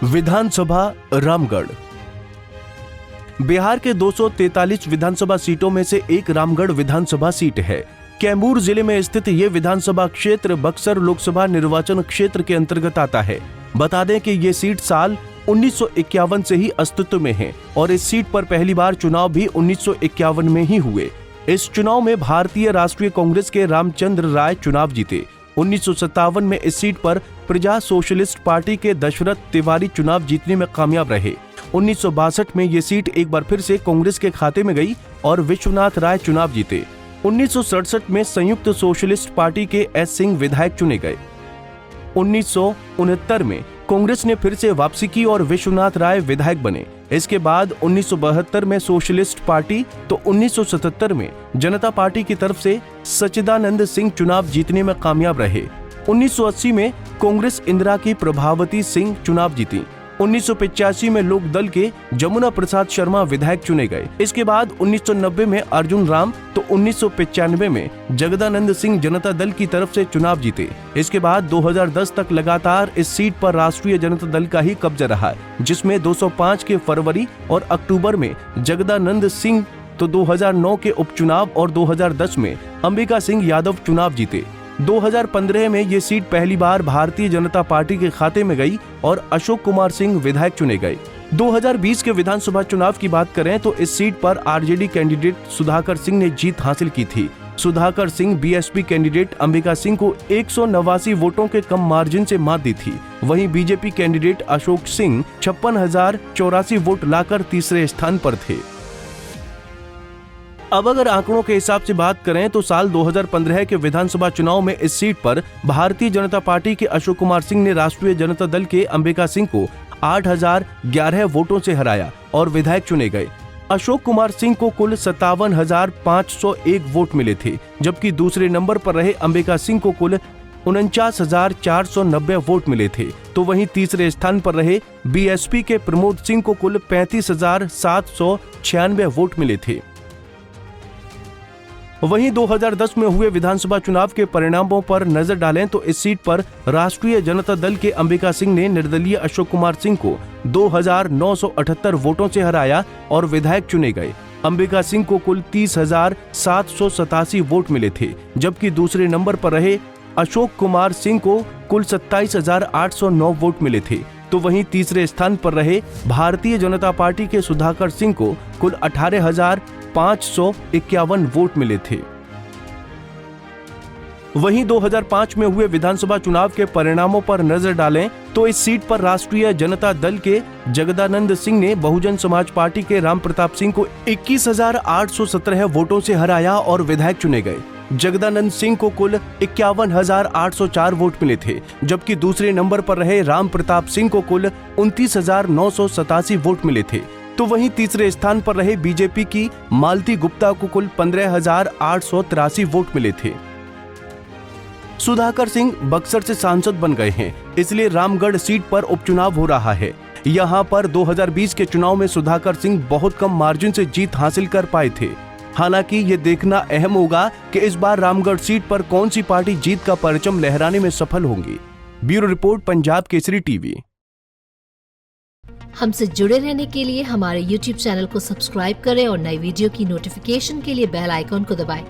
विधानसभा रामगढ़। बिहार के 243 विधानसभा सीटों में से एक रामगढ़ विधानसभा सीट है। कैमूर जिले में स्थित ये विधानसभा क्षेत्र बक्सर लोकसभा निर्वाचन क्षेत्र के अंतर्गत आता है। बता दें कि ये सीट साल 1951 से ही अस्तित्व में है और इस सीट पर पहली बार चुनाव भी 1951 में ही हुए। इस चुनाव में भारतीय राष्ट्रीय कांग्रेस के रामचंद्र राय चुनाव जीते। 1957 में इस सीट पर प्रजा सोशलिस्ट पार्टी के दशरथ तिवारी चुनाव जीतने में कामयाब रहे। 1962 में ये सीट एक बार फिर से कांग्रेस के खाते में गई और विश्वनाथ राय चुनाव जीते। 1967 में संयुक्त सोशलिस्ट पार्टी के एस सिंह विधायक चुने गए। 1969 में कांग्रेस ने फिर से वापसी की और विश्वनाथ राय विधायक बने। इसके बाद 1972 में सोशलिस्ट पार्टी तो 1977 में जनता पार्टी की तरफ से सच्चिदानंद सिंह चुनाव जीतने में कामयाब रहे। 1980 में कांग्रेस इंदिरा की प्रभावती सिंह चुनाव जीती। 1985 में लोक दल के जमुना प्रसाद शर्मा विधायक चुने गए। इसके बाद 1990 में अर्जुन राम तो 1995 में जगदानंद सिंह जनता दल की तरफ से चुनाव जीते। इसके बाद 2010 तक लगातार इस सीट पर राष्ट्रीय जनता दल का ही कब्जा रहा, जिसमें 205 के फरवरी और अक्टूबर में जगदानंद सिंह तो 2009 के उपचुनाव और 2010 में अंबिका सिंह यादव चुनाव जीते। 2015 में ये सीट पहली बार भारतीय जनता पार्टी के खाते में गई और अशोक कुमार सिंह विधायक चुने गए। 2020 के विधानसभा चुनाव की बात करें तो इस सीट पर आरजेडी कैंडिडेट सुधाकर सिंह ने जीत हासिल की थी। सुधाकर सिंह बीएसपी कैंडिडेट अंबिका सिंह को 189 वोटों के कम मार्जिन से मात दी थी। वहीं BJP candidate Ashok Singh 56,084 vote लाकर तीसरे स्थान पर थे। अब अगर आंकड़ों के हिसाब से बात करें तो साल 2015 के विधानसभा चुनाव में इस सीट पर भारतीय जनता पार्टी के अशोक कुमार सिंह ने राष्ट्रीय जनता दल के अंबिका सिंह को 8,011 वोटों से हराया और विधायक चुने गए। अशोक कुमार सिंह को कुल 57,501 वोट मिले थे, जबकि दूसरे नंबर पर रहे अंबिका सिंह को कुल 49,490 वोट मिले थे। तो वहीं तीसरे स्थान पर रहे बीएसपी के प्रमोद सिंह को कुल 35,796 वोट मिले थे। वहीं 2010 में हुए विधानसभा चुनाव के परिणामों पर नजर डालें तो इस सीट पर राष्ट्रीय जनता दल के अंबिका सिंह ने निर्दलीय अशोक कुमार सिंह को 2,978 वोटों से हराया और विधायक चुने गए। अंबिका सिंह को कुल 30,787 वोट मिले थे, जबकि दूसरे नंबर पर रहे अशोक कुमार सिंह को कुल 27,809 वोट मिले थे। तो वहीं तीसरे स्थान पर रहे भारतीय जनता पार्टी के सुधाकर सिंह को कुल 18,551 वोट मिले थे। वहीं 2005 में हुए विधानसभा चुनाव के परिणामों पर नजर डालें तो इस सीट पर राष्ट्रीय जनता दल के जगदानंद सिंह ने बहुजन समाज पार्टी के राम प्रताप सिंह को 21,817 वोटों से हराया और विधायक चुने गए। जगदानंद सिंह को कुल 51,804 वोट मिले थे, जबकि दूसरे नंबर पर रहे राम प्रताप सिंह को कुल 29,987 वोट मिले थे। तो वहीं तीसरे स्थान पर रहे बीजेपी की मालती गुप्ता को कुल 15,883 वोट मिले थे। सुधाकर सिंह बक्सर से सांसद बन गए हैं, इसलिए रामगढ़ सीट पर उपचुनाव हो रहा है। यहां पर 2020 के चुनाव में सुधाकर सिंह बहुत कम मार्जिन से जीत हासिल कर पाए थे। हालांकि ये देखना अहम होगा कि इस बार रामगढ़ सीट पर कौन सी पार्टी जीत का परचम लहराने में सफल होंगी। Bureau report, Punjab Kesari TV. हमसे जुड़े रहने के लिए हमारे YouTube चैनल को सब्सक्राइब करें और नई वीडियो की नोटिफिकेशन के लिए बेल आइकॉन को दबाएं।